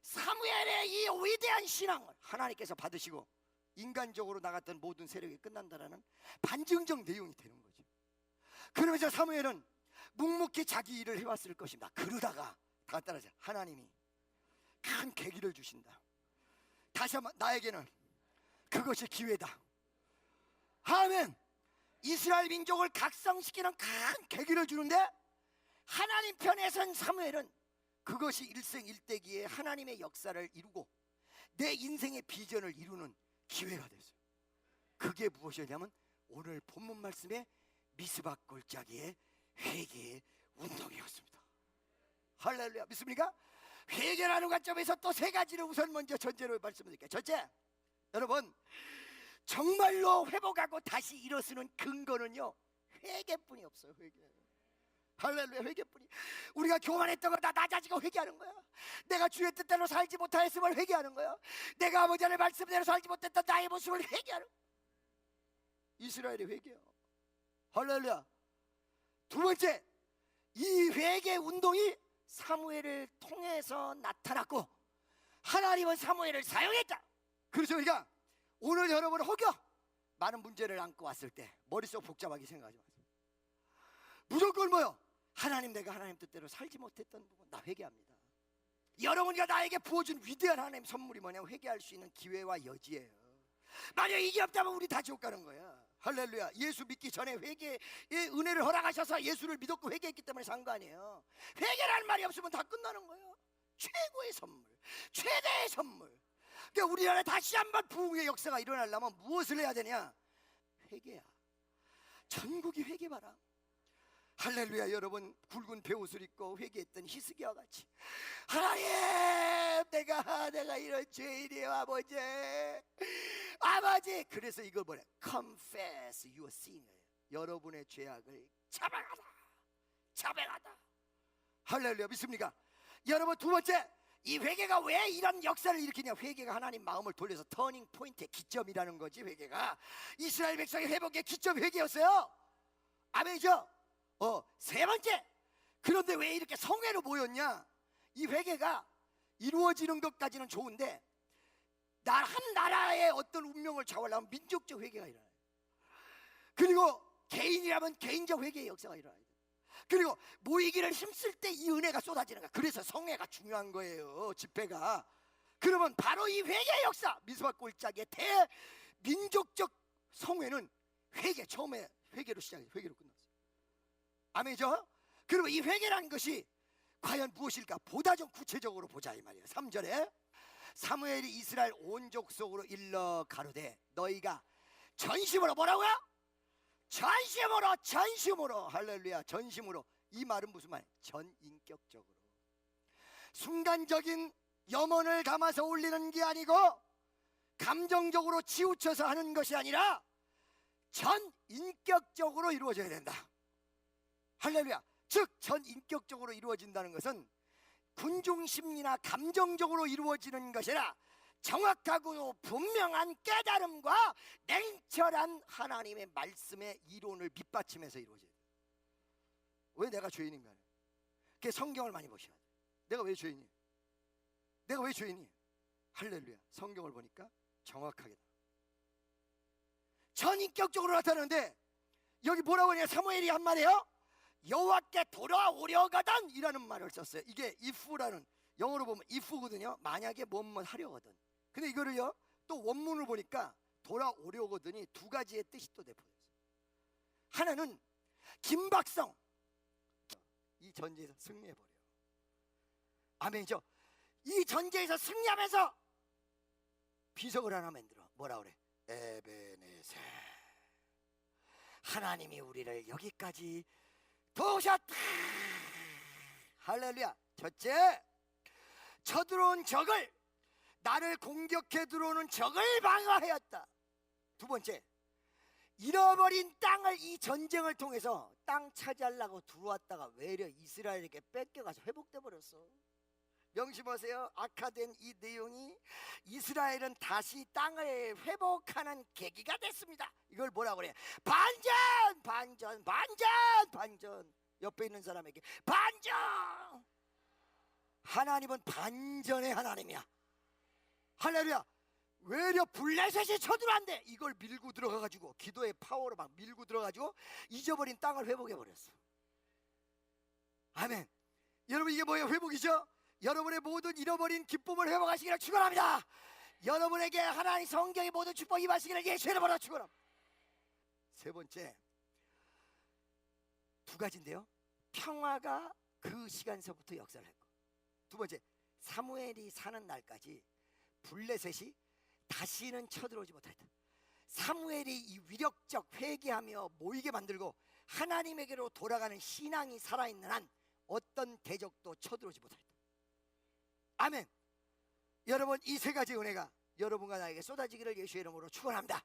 S1: 사무엘의 이 위대한 신앙을 하나님께서 받으시고 인간적으로 나갔던 모든 세력이 끝난다라는 반증적 내용이 되는 거죠. 그러면서 사무엘은 묵묵히 자기 일을 해왔을 것입니다. 그러다가 다 따라서 하나님이 큰 계기를 주신다. 다시 한번, 나에게는 그것이 기회다. 아멘. 이스라엘 민족을 각성시키는 큰 계기를 주는데 하나님 편에 선 사무엘은 그것이 일생일대기에 하나님의 역사를 이루고 내 인생의 비전을 이루는 기회가 됐어요. 그게 무엇이었냐면 오늘 본문 말씀의 미스바 골짜기의 회개의 운동이었습니다. 할렐루야. 믿습니까? 회개라는 관점에서 또 세 가지를 우선 먼저 전제로 말씀드릴게요. 첫째, 여러분 정말로 회복하고 다시 일어서는 근거는요, 회개뿐이 없어요. 회개. 할렐루야. 회개뿐이. 우리가 교만했던 거 다 낮아지고 회개하는 거야. 내가 주의 뜻대로 살지 못하였음을 회개하는 거야. 내가 아버지 하나님의 말씀대로 살지 못했던 나의 모습을 회개하는 거야. 이스라엘의 회개야. 할렐루야. 두 번째, 이 회개 운동이 사무엘을 통해서 나타났고 하나님은 사무엘을 사용했다. 그래서 우리가 오늘 여러분 혹여 많은 문제를 안고 왔을 때 머릿속 복잡하게 생각하지 마세요. 무조건 뭐요? 하나님, 내가 하나님 뜻대로 살지 못했던 부분 나 회개합니다. 여러분과 나에게 부어준 위대한 하나님 선물이 뭐냐면 회개할 수 있는 기회와 여지예요. 만약 이게 없다면 우리 다 지옥 가는 거야. 할렐루야. 예수 믿기 전에 회개의 은혜를 허락하셔서 예수를 믿었고 회개했기 때문에 산 거 아니에요. 회개라는 말이 없으면 다 끝나는 거예요. 최고의 선물, 최대의 선물. 그러니까 우리나라에 다시 한번 부흥의 역사가 일어나려면 무엇을 해야 되냐? 회개야. 전국이 회개 바람. 할렐루야. 여러분, 굵은 베옷을 입고 회개했던 히스기야와 같이 하나님, 내가 이런 죄인이에요 아버지. 그래서 이걸 뭐래? Confess your sin. 여러분의 죄악을 자백하다. 할렐루야. 믿습니까? 여러분, 두 번째, 이 회개가 왜 이런 역사를 일으키냐? 회개가 하나님 마음을 돌려서 터닝 포인트의 기점이라는 거지. 회개가 이스라엘 백성의 회복의 기점 회개였어요. 아멘이죠? 세 번째, 그런데 왜 이렇게 성회로 모였냐? 이 회개가 이루어지는 것까지는 좋은데 한 나라의 어떤 운명을 좌우하려면 민족적 회개가 일어나요. 그리고 개인이라면 개인적 회개의 역사가 일어나요. 그리고 모이기를 힘쓸 때 이 은혜가 쏟아지는 거야. 그래서 성회가 중요한 거예요. 집회가. 그러면 바로 이 회개의 역사, 미스바 골짜기의 대민족적 성회는 회개, 처음에 회개로 시작해요. 회개로 끝났어요. 아멘이죠? 그러면 이 회개라는 것이 과연 무엇일까? 보다 좀 구체적으로 보자 이 말이에요. 3절에 사무엘이 이스라엘 온 족속으로 일러 가로되 너희가 전심으로, 뭐라고요? 전심으로. 할렐루야. 전심으로. 이 말은 무슨 말? 전인격적으로, 순간적인 염원을 담아서 올리는 게 아니고 감정적으로 치우쳐서 하는 것이 아니라 전인격적으로 이루어져야 된다. 할렐루야. 즉 전인격적으로 이루어진다는 것은 군중심리나 감정적으로 이루어지는 것이 아니라 정확하고 분명한 깨달음과 냉철한 하나님의 말씀의 이론을 밑받침해서 이루어져요. 왜 내가 죄인인가? 그게 성경을 많이 보셔야 돼요. 내가 왜 죄인이에요? 내가 왜 죄인이에요? 할렐루야. 성경을 보니까 정확하게 전인격적으로 나타나는데 여기 뭐라고 하냐? 사무엘이 한 말이에요. 여호와께 돌아오려거든 이라는 말을 썼어요. 이게 if라는, 영어로 보면 if거든요. 만약에 뭐뭐 하려거든. 근데 이거를요 또 원문을 보니까 돌아오려거든이 두 가지의 뜻이 또 내포됐어요. 하나는 김박성, 이 전쟁에서 승리해버려요. 아멘이죠? 이 전쟁에서 승리하면서 비석을 하나 만들어. 뭐라 그래? 에베네셀, 하나님이 우리를 여기까지 도우셨다. 할렐루야. 첫째, 쳐들어온 적을, 나를 공격해 들어오는 적을 방어하였다. 두 번째, 잃어버린 땅을 이 전쟁을 통해서 땅 차지하려고 들어왔다가 외려 이스라엘에게 뺏겨가서 회복돼 버렸어. 명심하세요. 악화된 이 내용이 이스라엘은 다시 땅을 회복하는 계기가 됐습니다. 이걸 뭐라고 그래? 반전. 옆에 있는 사람에게 반전. 하나님은 반전의 하나님이야. 할렐루야. 외려 블레셋이 쳐들어왔는데 이걸 밀고 들어가가지고 기도의 파워로 막 밀고 들어가가지고 잊어버린 땅을 회복해버렸어. 아멘. 여러분, 이게 뭐예요? 회복이죠? 여러분의 모든 잃어버린 기쁨을 회복하시기를 축원합니다. 여러분에게 하나님 성경의 모든 축복 임하시기를 예수의 이름으로 축원합니다. 세 번째, 두 가지인데요. 평화가 그 시간서부터 역사를 했고, 두 번째, 사무엘이 사는 날까지 블레셋이 다시는 쳐들어오지 못했다. 사무엘이 이 위력적 회개하며 모이게 만들고 하나님에게로 돌아가는 신앙이 살아있는 한 어떤 대적도 쳐들어오지 못했다. 아멘. 여러분, 이 세 가지 은혜가 여러분과 나에게 쏟아지기를 예수의 이름으로 축원합니다.